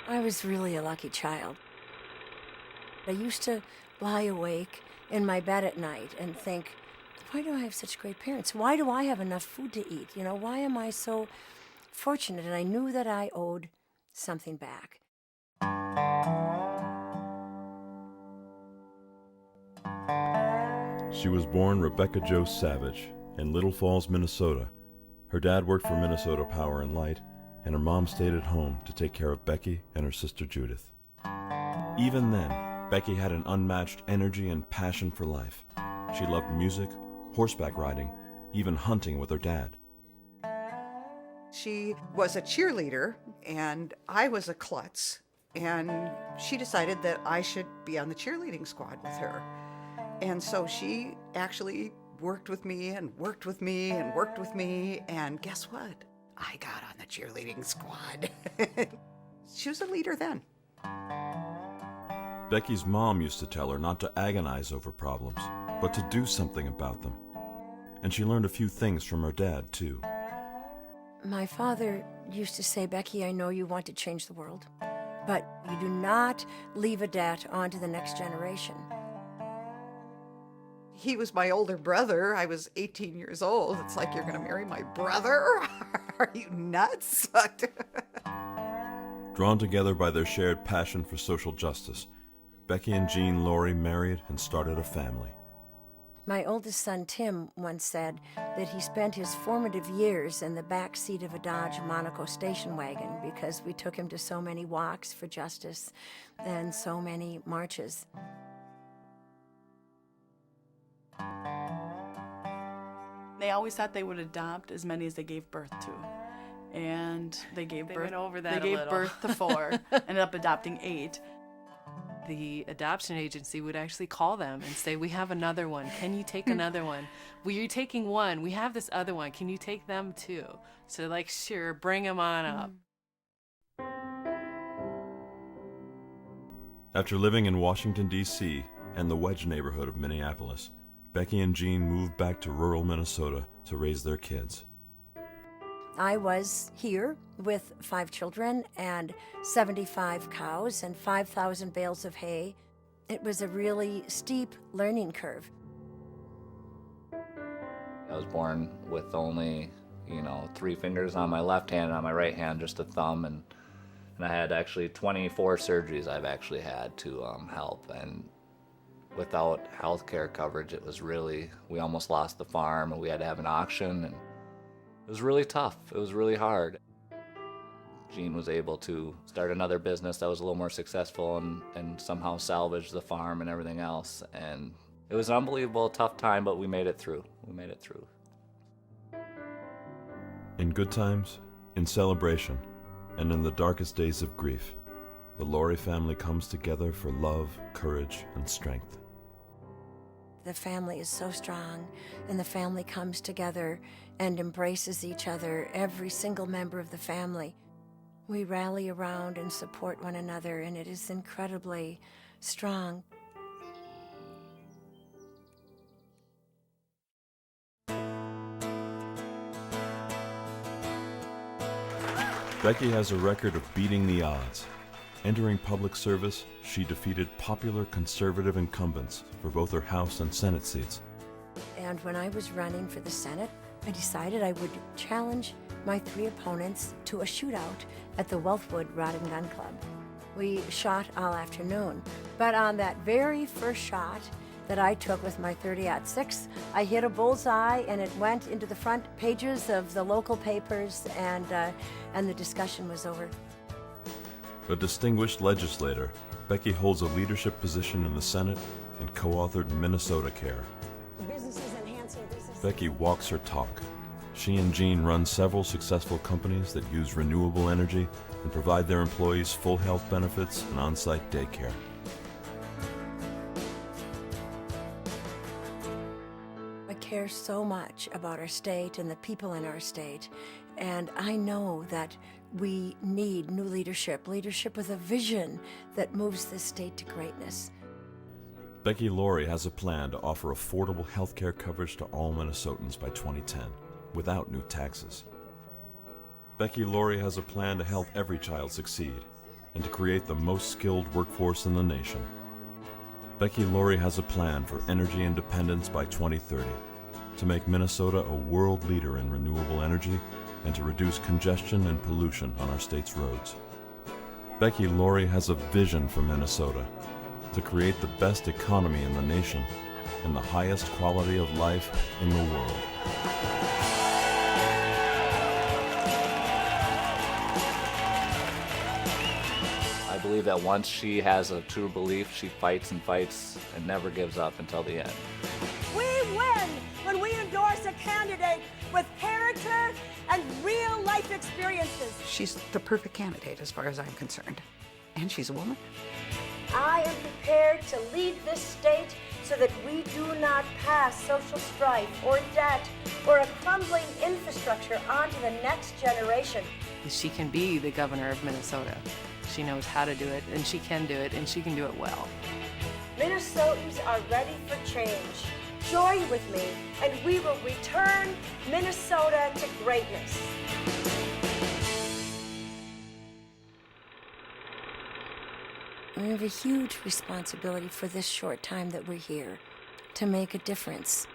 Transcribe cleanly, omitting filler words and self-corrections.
I was really a lucky child. I used to lie awake in my bed at night and think, why do I have such great parents? Why do I have enough food to eat? Why am I so fortunate? And I knew that I owed something back. She was born Rebecca Jo Savage in Little Falls, Minnesota. Her dad worked for Minnesota Power and Light, and her mom stayed at home to take care of Becky and her sister Judith. Even then, Becky had an unmatched energy and passion for life. She loved music, horseback riding, even hunting with her dad. She was a cheerleader, and I was a klutz, and she decided that I should be on the cheerleading squad with her. And so she actually worked with me and worked with me and worked with me, and guess what? I got on the cheerleading squad. She was a leader then. Becky's mom used to tell her not to agonize over problems, but to do something about them. And she learned a few things from her dad, too. My father used to say, Becky, I know you want to change the world, but you do not leave a debt on to the next generation. He was my older brother. I was 18 years old. It's like, you're going to marry my brother? Are you nuts? Drawn together by their shared passion for social justice, Becky and Jean Lourey married and started a family. My oldest son, Tim, once said that he spent his formative years in the back seat of a Dodge Monaco station wagon because we took him to so many walks for justice and so many marches. They always thought they would adopt as many as they gave birth to. And they gave birth to 4, ended up adopting 8. The adoption agency would actually call them and say, we have another one. Can you take another one? Well, you're taking one. We have this other one. Can you take them too? So they're like, sure, bring them on up. After living in Washington, D.C. and the Wedge neighborhood of Minneapolis, Becky and Jean moved back to rural Minnesota to raise their kids. I was here with 5 children and 75 cows and 5,000 bales of hay. It was a really steep learning curve. I was born with only, 3 fingers on my left hand and on my right hand, just a thumb, and I had actually 24 surgeries I've actually had to help. And without health care coverage, it was really, we almost lost the farm, and we had to have an auction, and it was really tough. It was really hard. Jean was able to start another business that was a little more successful and somehow salvage the farm and everything else. And it was an unbelievable tough time, but we made it through. In good times, in celebration, and in the darkest days of grief, the Lourey family comes together for love, courage, and strength. The family is so strong, and the family comes together and embraces each other, every single member of the family. We rally around and support one another, and it is incredibly strong. Becky has a record of beating the odds. Entering public service, she defeated popular conservative incumbents for both her House and Senate seats. And when I was running for the Senate, I decided I would challenge my 3 opponents to a shootout at the Wealthwood Rod and Gun Club. We shot all afternoon, but on that very first shot that I took with my .30-06, I hit a bullseye, and it went into the front pages of the local papers, and the discussion was over. A distinguished legislator, Becky holds a leadership position in the Senate and co-authored Minnesota Care. Becky walks her talk. She and Jean run several successful companies that use renewable energy and provide their employees full health benefits and on-site daycare. I care so much about our state and the people in our state, and I know that we need new leadership with a vision that moves this state to greatness. Becky Lourey has a plan to offer affordable health care coverage to all Minnesotans by 2010, without new taxes. Becky Lourey has a plan to help every child succeed, and to create the most skilled workforce in the nation. Becky Lourey has a plan for energy independence by 2030 to make Minnesota a world leader in renewable energy and to reduce congestion and pollution on our state's roads. Becky Lourey has a vision for Minnesota to create the best economy in the nation and the highest quality of life in the world. I believe that once she has a true belief, she fights and fights and never gives up until the end. We win when we endorse a candidate with character and real life experiences. She's the perfect candidate as far as I'm concerned. And she's a woman. I am prepared to lead this state so that we do not pass social strife or debt or a crumbling infrastructure on to the next generation. She can be the governor of Minnesota. She knows how to do it, and she can do it, and she can do it well. Minnesotans are ready for change. Join with me, and we will return Minnesota to greatness. We have a huge responsibility for this short time that we're here to make a difference.